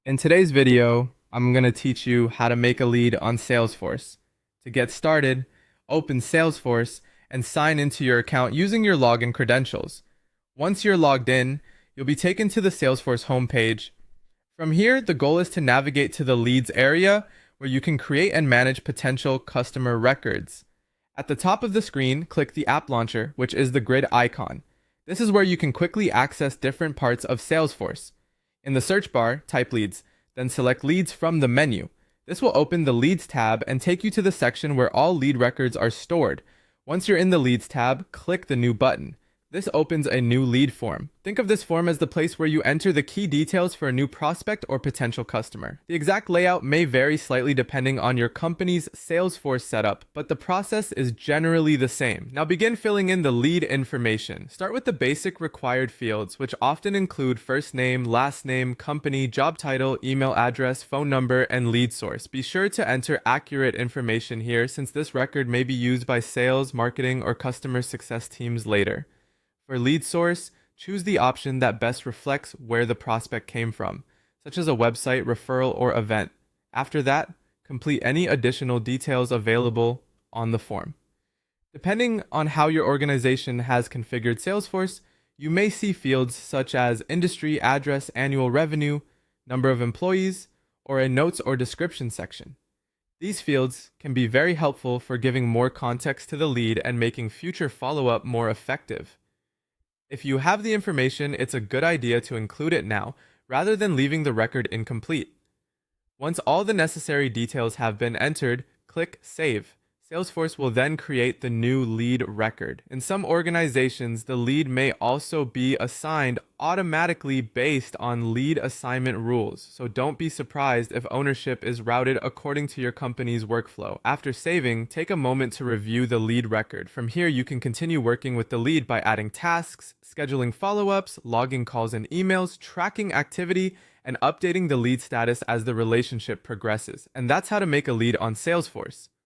In today's video, I'm going to teach you how to make a lead on Salesforce. To get started, open Salesforce and sign into your account using your login credentials. Once you're logged in, you'll be taken to the Salesforce homepage. From here, the goal is to navigate to the leads area where you can create and manage potential customer records. At the top of the screen, click the app launcher, which is the grid icon. This is where you can quickly access different parts of Salesforce. In the search bar, type leads, then select leads from the menu. This will open the leads tab and take you to the section where all lead records are stored. Once you're in the leads tab, click the new button. This opens a new lead form. Think of this form as the place where you enter the key details for a new prospect or potential customer. The exact layout may vary slightly depending on your company's Salesforce setup, but the process is generally the same. Now begin filling in the lead information. Start with the basic required fields, which often include first name, last name, company, job title, email address, phone number, and lead source. Be sure to enter accurate information here since this record may be used by sales, marketing, or customer success teams later. For lead source, choose the option that best reflects where the prospect came from, such as a website, referral, or event. After that, complete any additional details available on the form. Depending on how your organization has configured Salesforce, you may see fields such as industry, address, annual revenue, number of employees, or a notes or description section. These fields can be very helpful for giving more context to the lead and making future follow-up more effective. If you have the information, it's a good idea to include it now, rather than leaving the record incomplete. Once all the necessary details have been entered, click Save. Salesforce will then create the new lead record. In some organizations, the lead may also be assigned automatically based on lead assignment rules, so don't be surprised if ownership is routed according to your company's workflow. After saving, take a moment to review the lead record. From here, you can continue working with the lead by adding tasks, scheduling follow-ups, logging calls and emails, tracking activity, and updating the lead status as the relationship progresses. And that's how to make a lead on Salesforce.